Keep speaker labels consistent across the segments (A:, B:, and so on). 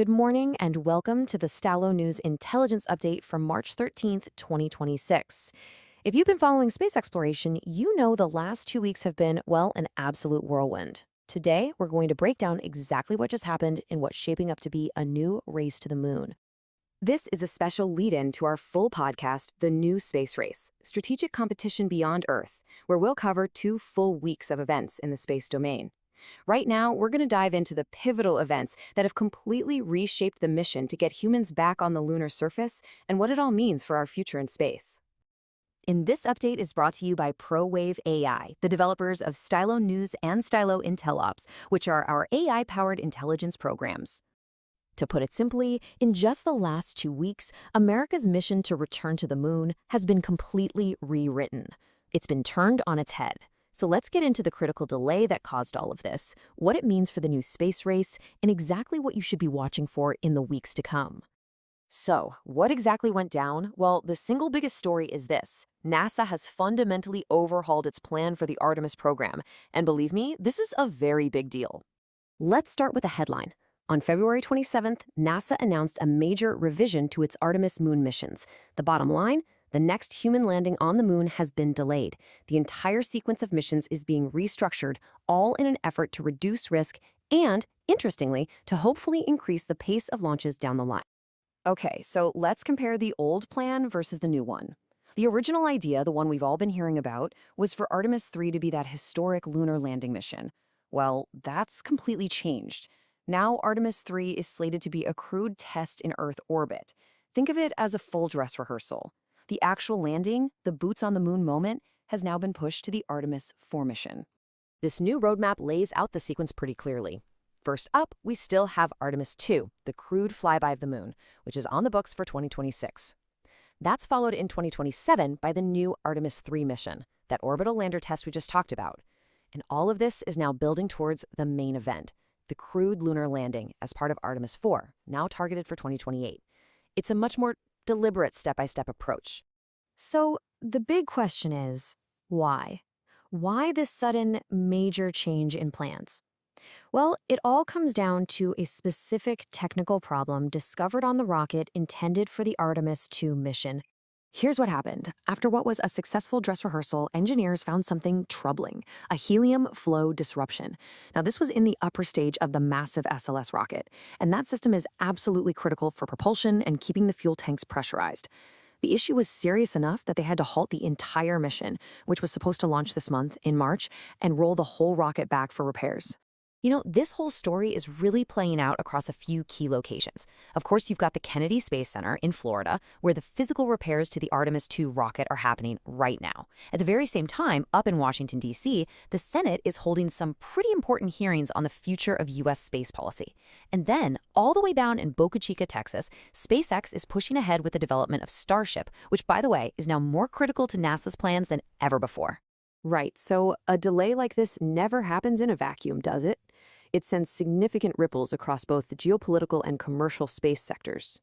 A: Good morning and welcome to the Stylo News Intelligence Update from March 13th, 2026. If you've been following space exploration, you know the last 2 weeks have been, well, an absolute whirlwind. Today, we're going to break down exactly what just happened in what's shaping up to be a new race to the moon. This is a special lead-in to our full podcast, The New Space Race, Strategic Competition Beyond Earth, where we'll cover 2 full weeks of events in the space domain. Right now, we're going to dive into the pivotal events that have completely reshaped the mission to get humans back on the lunar surface and what it all means for our future in space. In this update is brought to you by ProWave AI, the developers of Stylo News and Stylo Intel, which are our AI-powered intelligence programs. To put it simply, in just the last 2 weeks, America's mission to return to the moon has been completely rewritten. It's been turned on its head. So let's get into the critical delay that caused all of this, what it means for the new space race, and exactly what you should be watching for in the weeks to come. So, what exactly went down? Well, the single biggest story is this. NASA has fundamentally overhauled its plan for the Artemis program, and believe me, this is a very big deal. Let's start with the headline. On February 27th, NASA announced a major revision to its Artemis moon missions. The bottom line? The next human landing on the moon has been delayed. The entire sequence of missions is being restructured, all in an effort to reduce risk and, interestingly, to hopefully increase the pace of launches down the line. Okay, so let's compare the old plan versus the new one. The original idea, the one we've all been hearing about, was for Artemis 3 to be that historic lunar landing mission. Well, that's completely changed. Now Artemis 3 is slated to be a crewed test in Earth orbit. Think of it as a full dress rehearsal. The actual landing, the boots on the moon moment, has now been pushed to the Artemis 4 mission. This new roadmap lays out the sequence pretty clearly. First up, we still have Artemis 2, the crewed flyby of the moon, which is on the books for 2026. That's followed in 2027 by the new Artemis 3 mission, that orbital lander test we just talked about. And all of this is now building towards the main event, the crewed lunar landing as part of Artemis 4, now targeted for 2028. It's a much more deliberate step-by-step approach. So the big question is, why? Why this sudden major change in plans? Well, it all comes down to a specific technical problem discovered on the rocket intended for the Artemis 2 mission. Here's what happened. After what was a successful dress rehearsal, engineers found something troubling, a helium flow disruption. Now, this was in the upper stage of the massive SLS rocket, and that system is absolutely critical for propulsion and keeping the fuel tanks pressurized. The issue was serious enough that they had to halt the entire mission, which was supposed to launch this month in March, and roll the whole rocket back for repairs. You know, this whole story is really playing out across a few key locations. Of course, you've got the Kennedy Space Center in Florida, where the physical repairs to the Artemis 2 rocket are happening right now. At the very same time, up in Washington, D.C., the Senate is holding some pretty important hearings on the future of U.S. space policy. And then, all the way down in Boca Chica, Texas, SpaceX is pushing ahead with the development of Starship, which, by the way, is now more critical to NASA's plans than ever before. Right, so a delay like this never happens in a vacuum, does it? It sends significant ripples across both the geopolitical and commercial space sectors.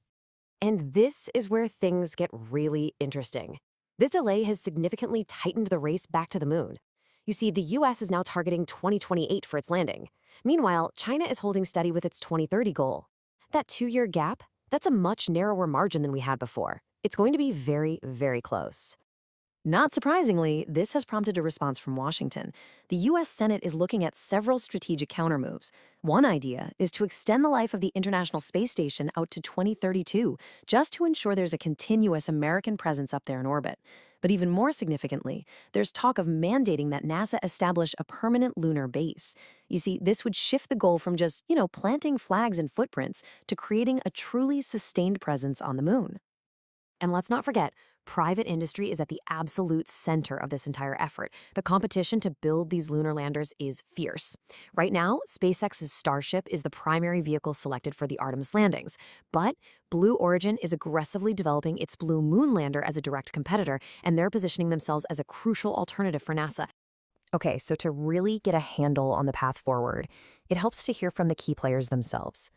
A: And this is where things get really interesting. This delay has significantly tightened the race back to the moon. You see, the US is now targeting 2028 for its landing. Meanwhile, China is holding steady with its 2030 goal. That 2-year gap, that's a much narrower margin than we had before. It's going to be very, very close. Not surprisingly, this has prompted a response from Washington. The U.S. Senate is looking at several strategic countermoves. One idea is to extend the life of the International Space Station out to 2032, just to ensure there's a continuous American presence up there in orbit. But even more significantly, there's talk of mandating that NASA establish a permanent lunar base. You see, this would shift the goal from just, planting flags and footprints to creating a truly sustained presence on the moon. And let's not forget, private industry is at the absolute center of this entire effort. The competition to build these lunar landers is fierce. Right now, SpaceX's Starship is the primary vehicle selected for the Artemis landings. But Blue Origin is aggressively developing its Blue Moon lander as a direct competitor, and they're positioning themselves as a crucial alternative for NASA. Okay, so to really get a handle on the path forward, it helps to hear from the key players themselves,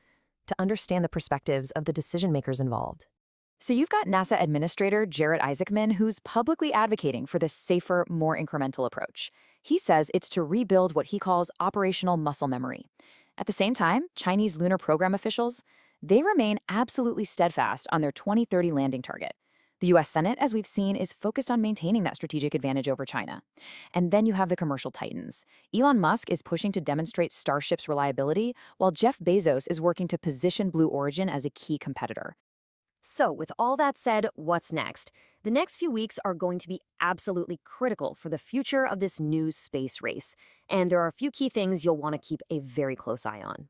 A: to understand the perspectives of the decision makers involved. So you've got NASA Administrator Jared Isaacman, who's publicly advocating for this safer, more incremental approach. He says it's to rebuild what he calls operational muscle memory. At the same time, Chinese lunar program officials,
B: they remain absolutely steadfast on their 2030 landing target. The US Senate, as we've seen, is focused on maintaining that strategic advantage over China. And then you have the commercial titans. Elon Musk is pushing to demonstrate Starship's reliability, while Jeff Bezos is working to position Blue Origin as a key competitor.
A: So, with all that said, what's next? The next few weeks are going to be absolutely critical for the future of this new space race, and there are a few key things you'll want to keep a very close eye on.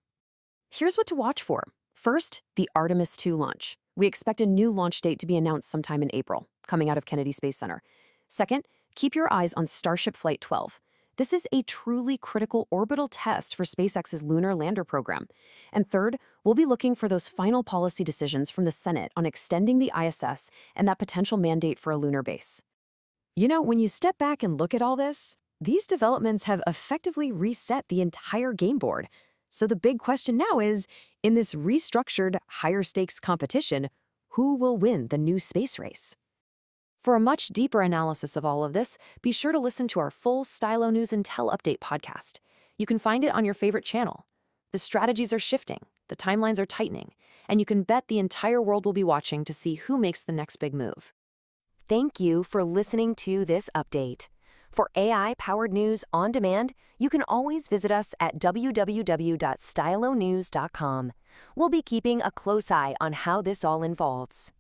A: Here's what to watch for. First, the Artemis 2 launch. We expect a new launch date to be announced sometime in April, coming out of Kennedy Space Center. Second, keep your eyes on Starship Flight 12. This is a truly critical orbital test for SpaceX's lunar lander program. And third, we'll be looking for those final policy decisions from the Senate on extending the ISS and that potential mandate for a lunar base. You know, when you step back and look at all this, these developments have effectively reset the entire game board. So the big question now is, in this restructured, higher-stakes competition, who will win the new space race? For a much deeper analysis of all of this, be sure to listen to our full Stylo News Intel update podcast. You can find it on your favorite channel. The strategies are shifting, the timelines are tightening, and you can bet the entire world will be watching to see who makes the next big move. Thank you for listening to this update. For AI-powered news on demand, you can always visit us at www.stylonews.com. We'll be keeping a close eye on how this all unfolds.